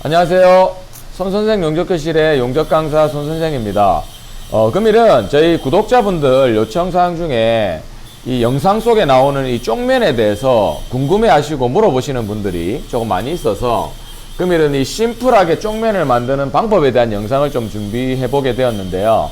안녕하세요. 손선생 용접교실의 용접강사 손선생입니다. 금일은 저희 구독자분들 요청사항 중에 이 영상 속에 나오는 이 쪽면에 대해서 궁금해 하시고 물어보시는 분들이 조금 많이 있어서 금일은 이 심플하게 쪽면을 만드는 방법에 대한 영상을 좀 준비해 보게 되었는데요.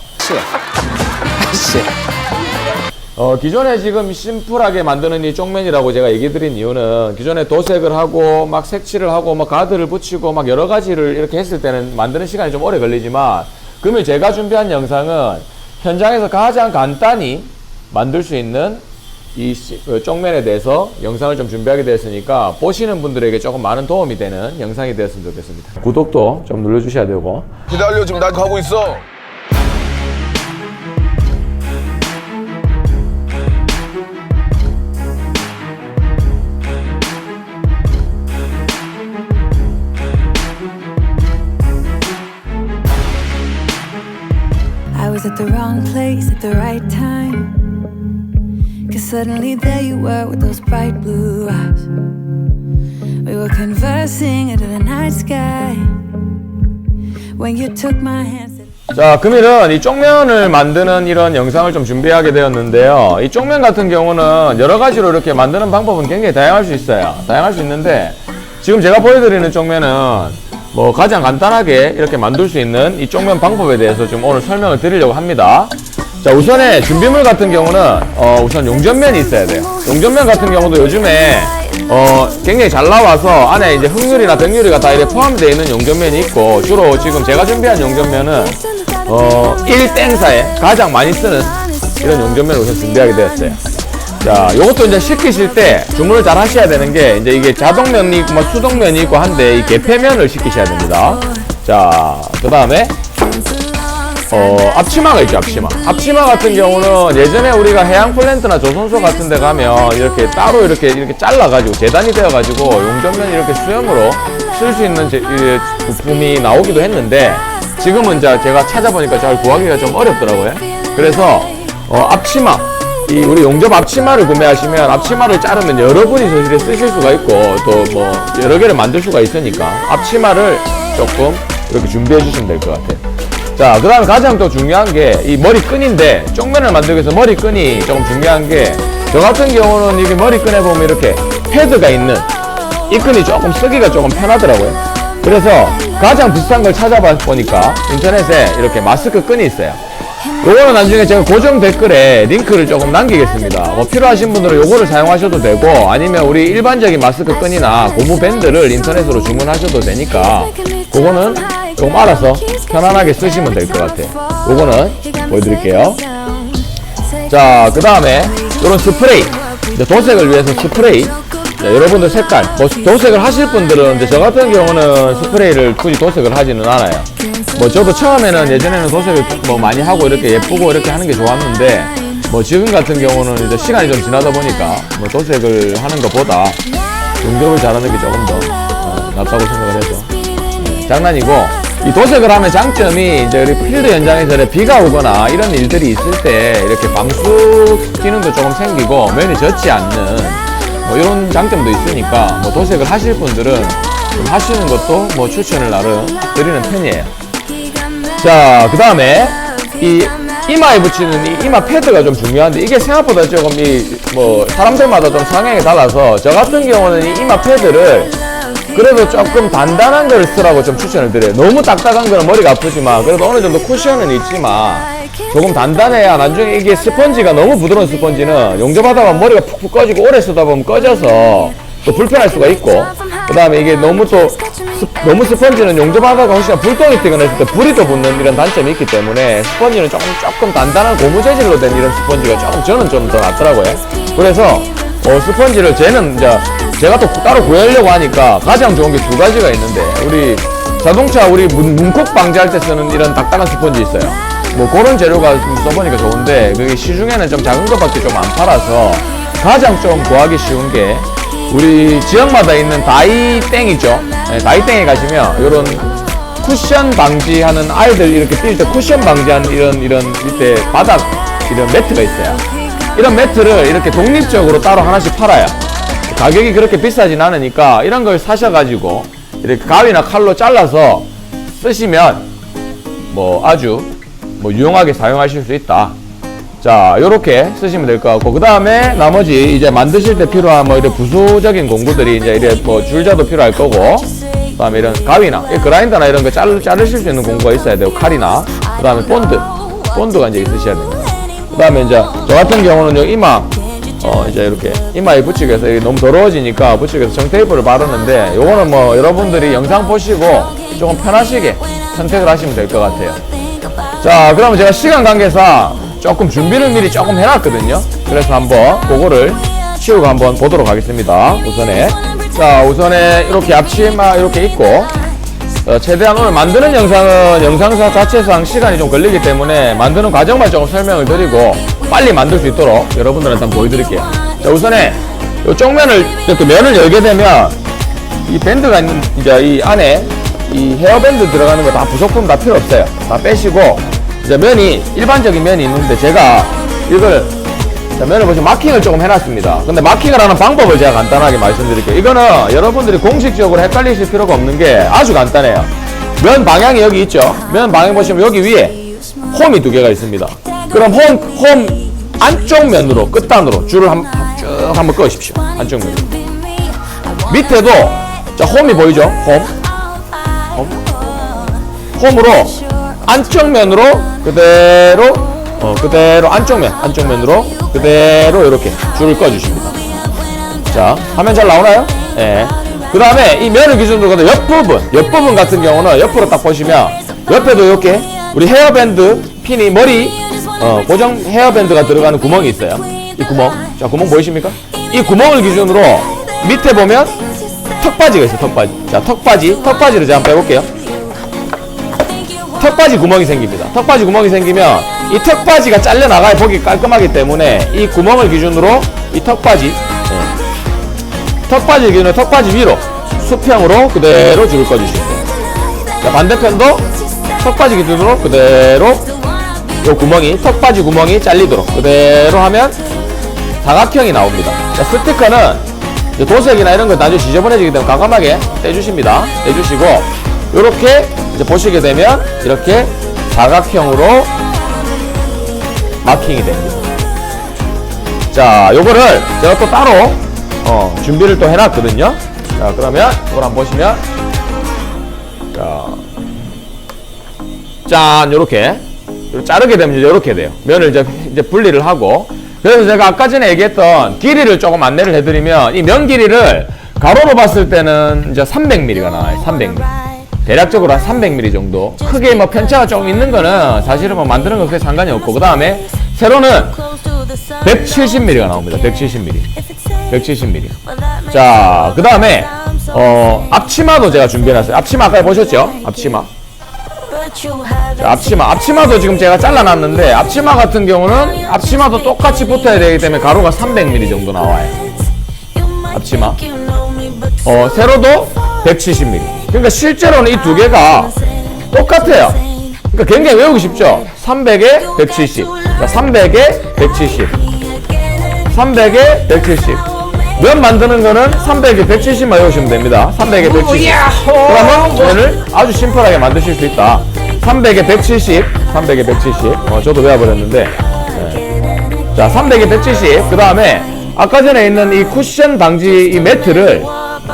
기존에 지금 심플하게 만드는 이 쪽면이라고 제가 얘기 드린 이유는 기존에 도색을 하고 막 색칠을 하고 막 가드를 붙이고 막 여러 가지를 이렇게 했을 때는 만드는 시간이 좀 오래 걸리지만 금일 제가 준비한 영상은 현장에서 가장 간단히 만들 수 있는 이 쪽면에 대해서 영상을 좀 준비하게 되었으니까 보시는 분들에게 조금 많은 도움이 되는 영상이 되었으면 좋겠습니다. 구독도 좀 눌러주셔야 되고. 기다려, 지금 나 가고 있어. I was at the wrong place at the right time. Cause suddenly there you were with those bright blue eyes. We were conversing under the night sky. When you took my hand. 자, 금일은 이 쪽면을 만드는 이런 영상을 좀 준비하게 되었는데요. 이 쪽면 같은 경우는 여러 가지로 이렇게 만드는 방법은 굉장히 다양할 수 있어요. 다양할 수 있는데 지금 제가 보여드리는 쪽면은 뭐 가장 간단하게 이렇게 만들 수 있는 이 쪽면 방법에 대해서 좀 오늘 설명을 드리려고 합니다. 자, 우선에 준비물 같은 경우는 우선 용접면이 있어야 돼요. 용접면 같은 경우도 요즘에 굉장히 잘 나와서 안에 이제 흑유리나 백유리가 다 이렇게 포함되어 있는 용접면이 있고, 주로 지금 제가 준비한 용접면은 1땡사에 가장 많이 쓰는 이런 용접면을 우선 준비하게 되었어요. 자, 요것도 이제 식히실 때 주문을 잘 하셔야 되는 게, 이제 이게 자동면이 있고, 수동면이 있고 한데, 이 개폐면을 식히셔야 됩니다. 자, 그 다음에, 앞치마가 있죠, 앞치마. 앞치마 같은 경우는 예전에 우리가 해양 플랜트나 조선소 같은 데 가면 이렇게 따로 이렇게 잘라가지고, 재단이 되어가지고, 용접면 이렇게 수염으로 쓸 수 있는 부품이 나오기도 했는데, 지금은 제가 찾아보니까 잘 구하기가 좀 어렵더라고요. 그래서, 앞치마. 우리 용접 앞치마를 구매하시면 앞치마를 자르면 여러 분이서 이렇게 쓰실 수가 있고 또 뭐 여러 개를 만들 수가 있으니까 앞치마를 조금 이렇게 준비해 주시면 될 것 같아요. 자, 그 다음에 가장 또 중요한 게 이 머리끈인데, 쪽면을 만들기 위해서 머리끈이 조금 중요한 게, 저 같은 경우는 이게 머리끈에 보면 이렇게 패드가 있는 이 끈이 조금 쓰기가 조금 편하더라고요. 그래서 가장 비싼 걸 찾아보니까 인터넷에 이렇게 마스크 끈이 있어요. 요거는 나중에 제가 고정 댓글에 링크를 조금 남기겠습니다. 뭐 필요하신 분들은 요거를 사용하셔도 되고, 아니면 우리 일반적인 마스크 끈이나 고무 밴드를 인터넷으로 주문하셔도 되니까 그거는 조금 알아서 편안하게 쓰시면 될 것 같아요. 요거는 보여드릴게요. 자, 그 다음에 요런 스프레이, 이제 도색을 위해서 스프레이. 자, 여러분들 색깔, 뭐 도색을 하실 분들은 이제 저 같은 경우는 스프레이를 굳이 도색을 하지는 않아요. 뭐 저도 처음에는 예전에는 도색을 뭐 많이 하고 이렇게 예쁘고 이렇게 하는 게 좋았는데, 뭐 지금 같은 경우는 이제 시간이 좀 지나다 보니까 뭐 도색을 하는 것보다 용접을 잘하는 게 조금 더 낫다고 생각을 해서 장난이고, 이 도색을 하면 장점이 이제 우리 필드 현장에서 비가 오거나 이런 일들이 있을 때 이렇게 방수 기능도 조금 생기고 면이 젖지 않는 뭐 이런 장점도 있으니까 뭐 도색을 하실 분들은 좀 하시는 것도 뭐 추천을 나름 드리는 편이에요. 자, 그 다음에 이 이마에 붙이는 이 이마 패드가 좀 중요한데, 이게 생각보다 조금 뭐 사람들마다 좀 성향이 달라서 저 같은 경우는 이 이마 패드를 그래도 조금 단단한 걸 쓰라고 좀 추천을 드려요. 너무 딱딱한 거는 머리가 아프지만 그래도 어느 정도 쿠션은 있지만 조금 단단해야, 나중에 이게 스펀지가 너무 부드러운 스펀지는 용접하다가 머리가 푹푹 꺼지고 오래 쓰다 보면 꺼져서 또 불편할 수가 있고, 그 다음에 이게 너무 너무 스펀지는 용접하다가 혹시나 불똥이 뜨거나 했을 때 불이 또 붙는 이런 단점이 있기 때문에 스펀지는 조금 단단한 고무 재질로 된 이런 스펀지가 저는 좀 더 낫더라고요. 그래서 스펀지를 제가 또 따로 구하려고 하니까 가장 좋은 게 두 가지가 있는데, 우리 자동차 문콕 방지할 때 쓰는 이런 딱딱한 스펀지 있어요. 뭐 그런 재료가 써보니까 좋은데, 그게 시중에는 좀 작은 것밖에 좀 안 팔아서 가장 좀 구하기 쉬운 게 우리 지역마다 있는 다이땡이죠. 네, 다이땡에 가시면 이런 쿠션 방지하는, 아이들 이렇게 뛸 때 쿠션 방지하는 이런 밑에 바닥 이런 매트가 있어요. 이런 매트를 이렇게 독립적으로 따로 하나씩 팔아요. 가격이 그렇게 비싸진 않으니까 이런 걸 사셔가지고 이렇게 가위나 칼로 잘라서 쓰시면 뭐 아주 뭐 유용하게 사용하실 수 있다. 자, 요렇게 쓰시면 될 것 같고, 그 다음에 나머지 이제 만드실 때 필요한 뭐 이런 부수적인 공구들이 이제 이래 뭐 줄자도 필요할 거고, 그 다음에 이런 가위나 그라인더나 이런 거 자르실 수 있는 공구가 있어야 되고, 칼이나, 그 다음에 본드가 이제 있으셔야 됩니다. 그 다음에 이제 저 같은 경우는 요 이마 이제 이렇게 이마에 붙이기 위해서 너무 더러워지니까 붙이기 위해서 정테이프를 바르는데, 요거는 뭐 여러분들이 영상 보시고 조금 편하시게 선택을 하시면 될 것 같아요. 자, 그러면 제가 시간 관계상 조금 준비를 미리 조금 해놨거든요. 그래서 한번 그거를 치우고 한번 보도록 하겠습니다. 우선에 우선에 이렇게 앞치마 이렇게 입고, 최대한 오늘 만드는 영상은 영상사 자체상 시간이 좀 걸리기 때문에 만드는 과정만 조금 설명을 드리고 빨리 만들 수 있도록 여러분들한테 한번 보여드릴게요. 자, 우선에 이쪽 면을 이렇게 면을 열게 되면 이 밴드가 있는 이제 이 안에 이 헤어밴드 들어가는 거 다 부속품 다 필요 없어요. 다 빼시고, 이제 면이 일반적인 면이 있는데 제가 이걸 면을 보시면 마킹을 조금 해놨습니다. 근데 마킹을 하는 방법을 제가 간단하게 말씀드릴게요. 이거는 여러분들이 공식적으로 헷갈리실 필요가 없는 게 아주 간단해요. 면 방향이 여기 있죠. 면 방향 보시면 여기 위에 홈이 2개가 있습니다. 그럼 홈 안쪽 면으로 끝단으로 줄을 쭉 한번 그으십시오. 안쪽 면으로. 밑에도 자, 홈이 보이죠? 홈으로 안쪽 면으로 그대로 안쪽면으로 그대로 이렇게 줄을 꺼주십니다. 자, 화면 잘 나오나요? 예. 그 다음에 이 면을 기준으로 옆부분 같은 경우는 옆으로 딱 보시면 옆에도 이렇게 우리 헤어밴드 핀이 머리 고정 헤어밴드가 들어가는 구멍이 있어요. 이 구멍. 자, 구멍 보이십니까? 이 구멍을 기준으로 밑에 보면 턱받이가 있어요. 턱받이. 자, 턱받이를 제가 한번 빼볼게요. 턱받이 구멍이 생깁니다. 턱받이 구멍이 생기면 이 턱받이가 잘려나가야 보기 깔끔하기 때문에 이 구멍을 기준으로 이 턱받이 기준으로 턱받이 위로 수평으로 그대로 줄을 꺼주시면 돼요. 자, 반대편도 턱받이 기준으로 그대로 요 구멍이 턱받이 구멍이 잘리도록 그대로 하면 사각형이 나옵니다. 자, 스티커는 도색이나 이런 거 나중에 지저분해지기 때문에 과감하게 떼주십니다. 떼주시고 요렇게 이제 보시게 되면 이렇게 사각형으로 마킹이 됩니다. 자, 요거를 제가 또 따로 준비를 또 해놨거든요. 자, 그러면 이걸 한번 보시면 짠, 요렇게 자르게 되면 이제 요렇게 돼요. 면을 이제 분리를 하고, 그래서 제가 아까 전에 얘기했던 길이를 조금 안내를 해드리면 이 면 길이를 가로로 봤을 때는 이제 300mm가 나와요. 300mm. 대략적으로 한 300mm 정도. 크게 뭐 편차가 조금 있는 거는 사실은 뭐 만드는 거 크게 상관이 없고, 그 다음에 세로는 170mm가 나옵니다. 170mm. 자, 그 다음에 앞치마도 제가 준비해놨어요. 앞치마 아까 보셨죠? 자, 앞치마도 지금 제가 잘라놨는데, 앞치마 같은 경우는 앞치마도 똑같이 붙어야 되기 때문에 가로가 300mm 정도 나와요. 앞치마. 세로도 170mm. 그러니까 실제로는 이 2개가 똑같아요. 그러니까 굉장히 외우기 쉽죠? 300에 170. 자, 300에 170. 300에 170. 면 만드는 거는 300에 170만 외우시면 됩니다. 300에 170. 그러면 면을 아주 심플하게 만드실 수 있다. 300에 170. 300에 170. 저도 외워버렸는데. 네. 자, 300에 170. 그 다음에 아까 전에 있는 이 쿠션 방지 이 매트를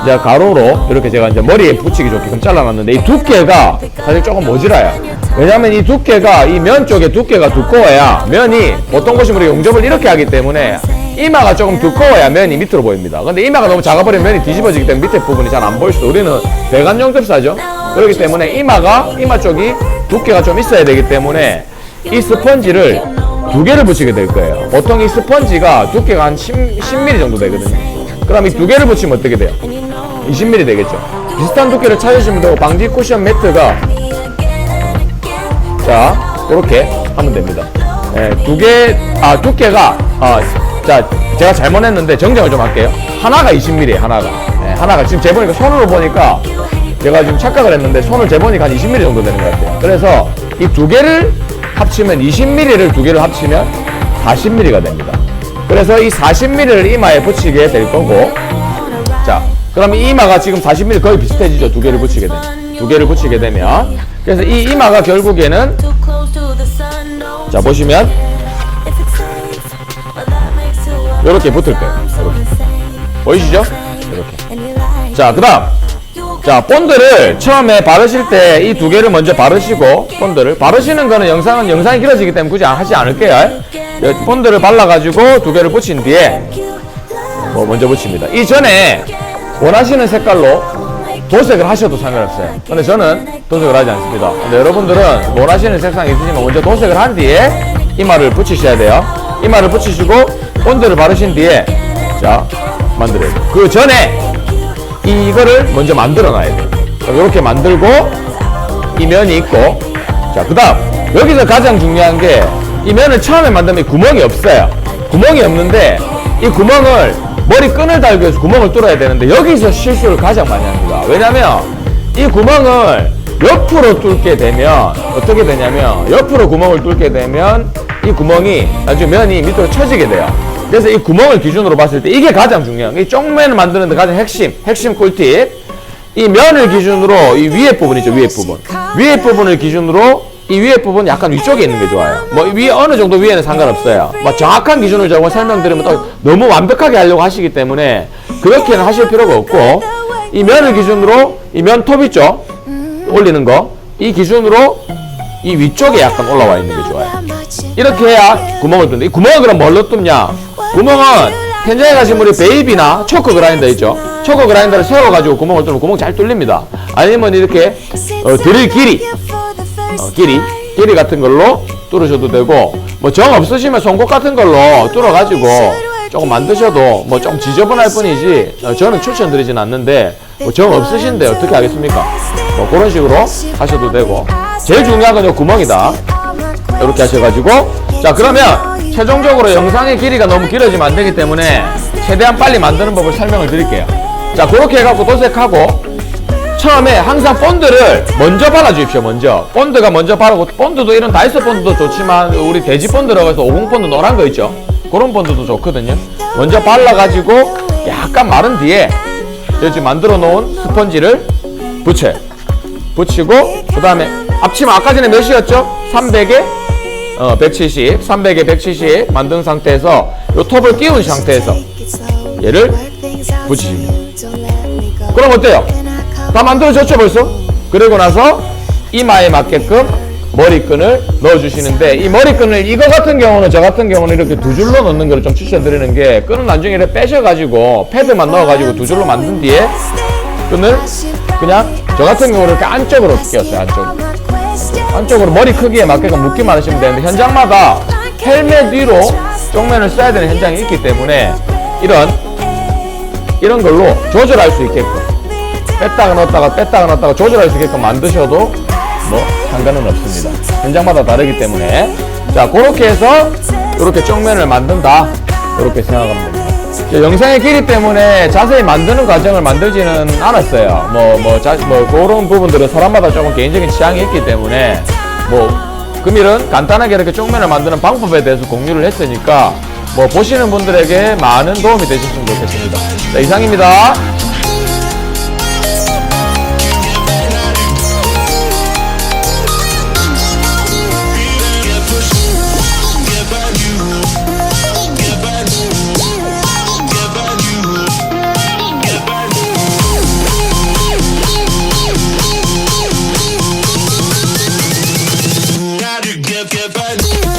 이제 가로로 이렇게 제가 이제 머리에 붙이기 좋게끔 잘라놨는데, 이 두께가 사실 조금 모자라요. 왜냐면 이 두께가 이 면 쪽에 두께가 두꺼워야 면이, 보통 보시면 우리 용접을 이렇게 하기 때문에 이마가 조금 두꺼워야 면이 밑으로 보입니다. 근데 이마가 너무 작아버리면 면이 뒤집어지기 때문에 밑에 부분이 잘 안 보일 수도. 우리는 배관 용접사죠. 그렇기 때문에 이마 쪽이 두께가 좀 있어야 되기 때문에 이 스펀지를 2개를 붙이게 될 거예요. 보통 이 스펀지가 두께가 한 10mm 정도 되거든요. 그럼 이 2개를 붙이면 어떻게 돼요? 20mm 되겠죠. 비슷한 두께를 찾으시면 되고, 방지 쿠션 매트가 자, 이렇게 하면 됩니다. 두께가 자, 제가 잘못했는데 정정을 좀 할게요. 하나가 20mm예요. 하나가 지금 재보니까 손으로 보니까 제가 지금 착각을 했는데 손을 재보니까 한 20mm 정도 되는 것 같아요. 그래서 이 2개를 합치면 20mm를 2개를 합치면 40mm가 됩니다. 그래서 이 40mm를 이마에 붙이게 될 거고, 자, 그러면 이 이마가 지금 40mm 거의 비슷해지죠. 두 개를 붙이게 되면. 두 개를 붙이게 되면. 그래서 이 이마가 결국에는 자 보시면 이렇게 붙을 거예요. 이렇게. 보이시죠? 이렇게. 자, 그 다음. 자, 본드를 처음에 바르실 때 이 두 개를 먼저 바르시고, 본드를. 바르시는 거는 영상이 길어지기 때문에 굳이 하지 않을게요. 본드를 발라가지고 두 개를 붙인 뒤에, 먼저 붙입니다. 이전에 원하시는 색깔로 도색을 하셔도 상관없어요. 근데 저는 도색을 하지 않습니다. 근데 여러분들은 원하시는 색상이 있으시면 먼저 도색을 한 뒤에 이마를 붙이셔야 돼요. 이마를 붙이시고, 본드를 바르신 뒤에, 자, 만들어야 돼요. 그 전에, 이거를 먼저 만들어 놔야 돼요. 이렇게 만들고 이 면이 있고, 자, 그 다음 여기서 가장 중요한 게 이 면을 처음에 만들면 구멍이 없어요. 구멍이 없는데 이 구멍을 머리끈을 달기 위해서 구멍을 뚫어야 되는데 여기서 실수를 가장 많이 합니다. 왜냐면 이 구멍을 옆으로 뚫게 되면 어떻게 되냐면 옆으로 구멍을 뚫게 되면 이 구멍이 나중에 면이 밑으로 처지게 돼요. 그래서 이 구멍을 기준으로 봤을 때 이게 가장 중요한 이 쪽면을 만드는 데 가장 핵심 꿀팁. 이 면을 기준으로 이 위에 부분이죠. 위에 부분을 기준으로 이 위에 부분 약간 위쪽에 있는 게 좋아요. 뭐 위에 어느 정도 위에는 상관없어요. 뭐 정확한 기준을 제가 설명드리면 또 너무 완벽하게 하려고 하시기 때문에 그렇게는 하실 필요가 없고 이 면을 기준으로 이 면 톱 있죠? 올리는 거 이 기준으로 이 위쪽에 약간 올라와 있는 게 좋아요. 이렇게 해야 구멍을 뚫는다. 이 구멍을 그럼 뭘로 뚫냐? 구멍은 현장에 가시면 우리 베이비나 초크 그라인더 있죠? 초크 그라인더를 세워가지고 구멍을 뚫으면 구멍 잘 뚫립니다. 아니면 이렇게 드릴 길이 같은 걸로 뚫으셔도 되고 뭐 정 없으시면 송곳 같은 걸로 뚫어가지고 조금 만드셔도 뭐 좀 지저분할 뿐이지 저는 추천드리진 않는데 뭐 정 없으신데 어떻게 하겠습니까? 뭐 그런 식으로 하셔도 되고 제일 중요한 건 이 구멍이다. 이렇게 하셔가지고 자 그러면 최종적으로 영상의 길이가 너무 길어지면 안 되기 때문에 최대한 빨리 만드는 법을 설명을 드릴게요. 자 그렇게 해갖고 도색하고 처음에 항상 본드를 먼저 발라주십시오. 본드가 먼저 바르고 본드도 이런 다이소 본드도 좋지만 우리 돼지 본드라고 해서 50 본드 노란 거 있죠. 그런 본드도 좋거든요. 먼저 발라가지고 약간 마른 뒤에 여기 만들어 놓은 스펀지를 붙이고 그 다음에 앞치마 아까 전에 몇이었죠? 300에 170 300에 170 만든 상태에서 요 톱을 끼운 상태에서 얘를 붙이십니다. 그럼 어때요? 다 만들어졌죠 벌써? 그리고 나서 이마에 맞게끔 머리끈을 넣어주시는데 이 머리끈을 이거 같은 경우는 저 같은 경우는 이렇게 두 줄로 넣는 걸 좀 추천드리는 게 끈은 나중에 이렇게 빼셔가지고 패드만 넣어가지고 두 줄로 만든 뒤에 끈을 그냥 저 같은 경우는 이렇게 안쪽으로 끼웠어요. 안쪽으로 머리 크기에 맞게끔 묶기만 하시면 되는데 현장마다 헬멧 위로 쪽면을 써야 되는 현장이 있기 때문에 이런 걸로 조절할 수 있게끔 뺐다가 넣었다가 조절할 수 있게끔 만드셔도 뭐 상관은 없습니다. 현장마다 다르기 때문에 자 그렇게 해서 이렇게 쪽면을 만든다 이렇게 생각하면 됩니다. 영상의 길이 때문에 자세히 만드는 과정을 만들지는 않았어요. 그런 부분들은 사람마다 조금 개인적인 취향이 있기 때문에 금일은 간단하게 이렇게 쪽면을 만드는 방법에 대해서 공유를 했으니까 보시는 분들에게 많은 도움이 되셨으면 좋겠습니다. 자, 이상입니다. Get back.